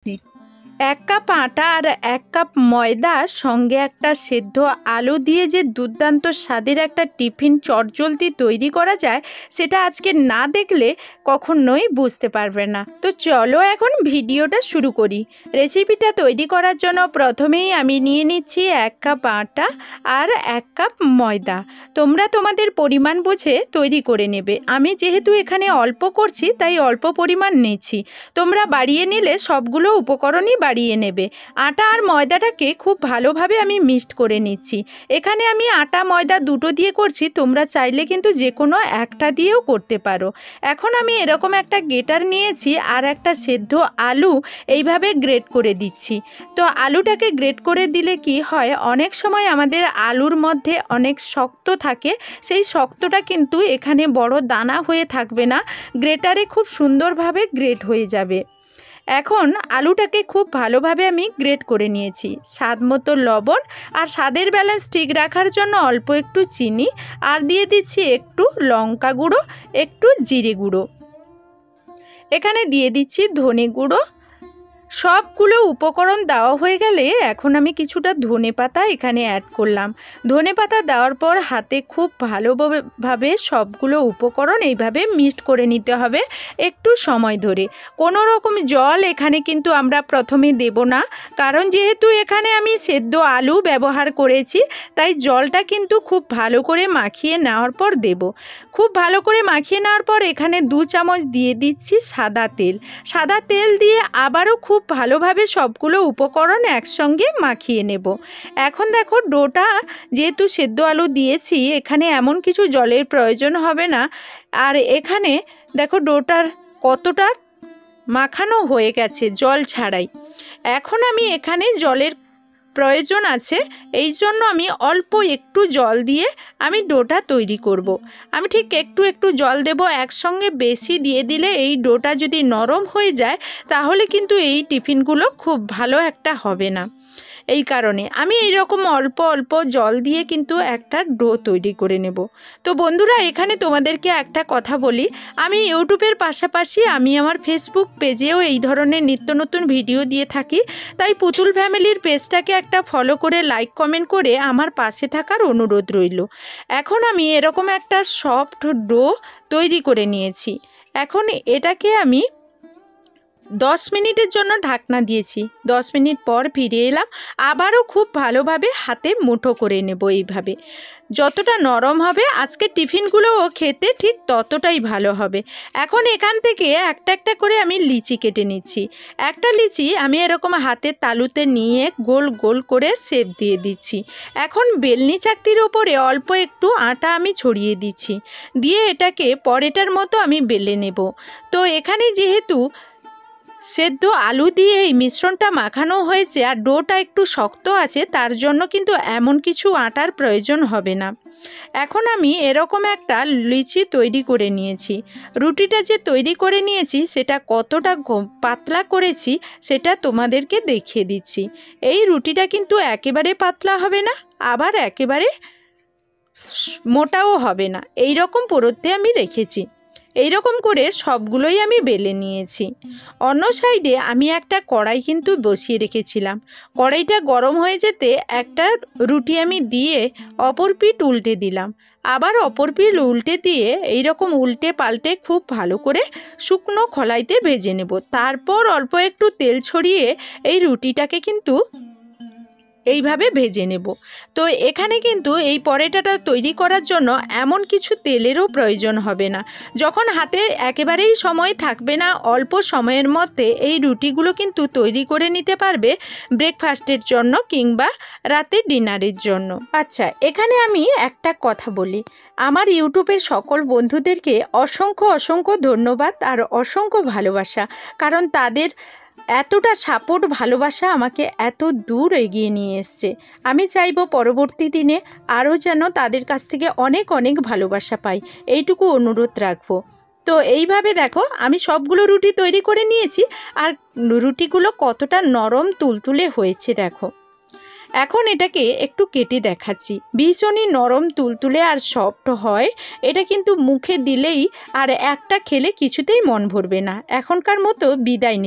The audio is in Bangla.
এক কাপ আটা আর এক কাপ ময়দা সঙ্গে একটা সেদ্ধ আলু দিয়ে যে দুর্দান্ত স্বাদের একটা টিফিন চটজলদি তৈরি করা যায়, সেটা আজকে না দেখলে কখনোই বুঝতে পারবে না। তো চলো এখন ভিডিওটা শুরু করি। রেসিপিটা তৈরি করার জন্য প্রথমেই আমি নিয়ে নিচ্ছি এক কাপ আটা আর এক কাপ ময়দা। তোমরা তোমাদের পরিমাণ বুঝে তৈরি করে নেবে। আমি যেহেতু এখানে অল্প করছি তাই অল্প পরিমাণ নিচ্ছি। তোমরা বাড়িয়ে নিলে সবগুলো উপকরণই বাড়িয়ে নেবে। আটা আর ময়দাটাকে খুব ভালোভাবে আমি মিক্সড করে নিচ্ছি। এখানে আমি আটা ময়দা দুটো দিয়ে করছি, তোমরা চাইলে কিন্তু যে কোনো একটা দিয়েও করতে পারো। এখন আমি এরকম একটা গ্রেটার নিয়েছি আর একটা সেদ্ধ আলু এইভাবে গ্রেট করে দিচ্ছি। তো আলুটাকে গ্রেট করে দিলে কি হয়, অনেক সময় আমাদের আলুর মধ্যে অনেক শক্ত থাকে, সেই শক্তটা কিন্তু এখানে বড় দানা হয়ে থাকবে না, গ্রেটারে খুব সুন্দরভাবে গ্রেট হয়ে যাবে। এখন আলুটাকে খুব ভালোভাবে আমি গ্রেট করে নিয়েছি। স্বাদ মতো লবণ আর স্বাদের ব্যালেন্স ঠিক রাখার জন্য অল্প একটু চিনি আর দিয়ে দিচ্ছি একটু লঙ্কা গুঁড়ো, একটু জিরে গুঁড়ো, এখানে দিয়ে দিচ্ছি ধনে গুঁড়ো। সবগুলো উপকরণ দেওয়া হয়ে গেলে এখন আমি কিছুটা ধনেপাতা এখানে অ্যাড করলাম। ধনেপাতা দেওয়ার পর হাতে খুব ভালোভাবে সবগুলো উপকরণ এইভাবে মিক্সড করে নিতে হবে একটু সময় ধরে। কোনো রকম জল এখানে কিন্তু আমরা প্রথমে দেব না, কারণ যেহেতু এখানে আমি সেদ্ধ আলু ব্যবহার করেছি তাই জলটা কিন্তু খুব ভালো করে মাখিয়ে নেওয়ার পর দেব। খুব ভালো করে মাখিয়ে নেওয়ার পর এখানে 2 চামচ দিয়ে দিচ্ছি সাদা তেল। সাদা তেল দিয়ে আবারও খুব ভালোভাবে সবগুলো উপকরণ একসঙ্গে মাখিয়ে নেব। এখন দেখো ডোটা যেহেতু সেদ্ধ আলু দিয়েছি, এখানে এমন কিছু জলের প্রয়োজন হবে না। আর এখানে দেখো ডোটার কতটা মাখানো হয়ে গেছে জল ছাড়াই। এখন আমি এখানে জলের প্রয়োজন আছে, এই জন্য আমি অল্প একটু জল দিয়ে আমি ডোটা তৈরি করব। আমি ঠিক একটু একটু জল দেব, একসঙ্গে বেশি দিয়ে দিলে এই ডোটা যদি নরম হয়ে যায় তাহলে কিন্তু এই টিফিনগুলো খুব ভালো একটা হবে না। এই কারণে আমি এইরকম অল্প অল্প জল দিয়ে কিন্তু একটা ডো তৈরি করে নেব। তো বন্ধুরা, এখানে তোমাদেরকে একটা কথা বলি, আমি ইউটিউবের পাশাপাশি আমি আমার ফেসবুক পেজেও এই ধরনের নিত্য নতুন ভিডিও দিয়ে থাকি, তাই পুতুল ফ্যামিলির পেজটাকে একটা ফলো করে লাইক কমেন্ট করে আমার পাশে থাকার অনুরোধ রইল। এখন আমি এরকম একটা সফট ডো তৈরি করে নিয়েছি। এখন এটাকে আমি 10 মিনিটের জন্য ঢাকনা দিয়েছি। 10 মিনিট পর ফিরে এলাম, আবারও খুব ভালোভাবে হাতে মুঠো করে নেব। এইভাবে যতটা নরম হবে আজকে টিফিনগুলোও খেতে ঠিক ততটাই ভালো হবে। এখন এখান থেকে একটা একটা করে আমি লিচি কেটে নিচ্ছি। একটা লিচি আমি এরকম হাতের তালুতে নিয়ে গোল গোল করে শেপ দিয়ে দিচ্ছি। এখন বেলনি চাকতির ওপরে অল্প একটু আটা আমি ছড়িয়ে দিচ্ছি, দিয়ে এটাকে পরেটার মতো আমি বেলে নেব। তো এখানে যেহেতু সেদ্ধ আলু দিয়ে এই মিশ্রণটা মাখানো হয়েছে আর ডোটা একটু শক্ত আছে, তার জন্য কিন্তু এমন কিছু আটার প্রয়োজন হবে না। এখন আমি এরকম একটা লিচি তৈরি করে নিয়েছি। রুটিটা যে তৈরি করে নিয়েছি সেটা কতটা পাতলা করেছি সেটা তোমাদেরকে দেখিয়ে দিচ্ছি। এই রুটিটা কিন্তু একেবারে পাতলা হবে না, আবার একেবারে মোটাও হবে না, এই রকম পুরোতে আমি রেখেছি। এই রকম করে সবগুলোই আমি বেলে নিয়েছি। অন্য সাইডে আমি একটা কড়াই কিন্তু বসিয়ে রেখেছিলাম। কড়াইটা গরম হয়ে যেতে একটা রুটি আমি দিয়ে অপর পিঠ উল্টে দিলাম। আবার অপর পিঠ উল্টে দিয়ে এই রকম উল্টে পাল্টে খুব ভালো করে শুকনো খোলাইতে ভেজে নেব। তারপর অল্প একটু তেল ছড়িয়ে এই রুটিটাকে কিন্তু এইভাবে ভেজে নেব। তো এখানে কিন্তু এই পরোটাটা তৈরি করার জন্য এমন কিছু তেলেরও প্রয়োজন হবে না। যখন হাতে একেবারেই সময় থাকবে না, অল্প সময়ের মধ্যে এই রুটিগুলো কিন্তু তৈরি করে নিতে পারবে ব্রেকফাস্টের জন্য কিংবা রাতের ডিনারের জন্য। আচ্ছা, এখানে আমি একটা কথা বলি, আমার ইউটিউবের সকল বন্ধুদেরকে অসংখ্য অসংখ্য ধন্যবাদ আর অসংখ্য ভালোবাসা, কারণ তাদের এতটা সাপোর্ট ভালোবাসা আমাকে এত দূর এগিয়ে নিয়ে এসছে। আমি চাইবো পরবর্তী দিনে আরও যেন তাদের কাছ থেকে অনেক অনেক ভালোবাসা পাই, এইটুকু অনুরোধ রাখবো। তো এইভাবে দেখো আমি সবগুলো রুটি তৈরি করে নিয়েছি আর রুটিগুলো কতটা নরম তুলতুলে হয়েছে দেখো। এখন এটাকে একটু কেটে দেখাচ্ছি। ভীষণই নরম তুলতুলে আর সফট হয়। এটা কিন্তু মুখে দিলেই আর একটা খেলে কিছুতেই মন ভরবে না। এখনকার মতো বিদায়।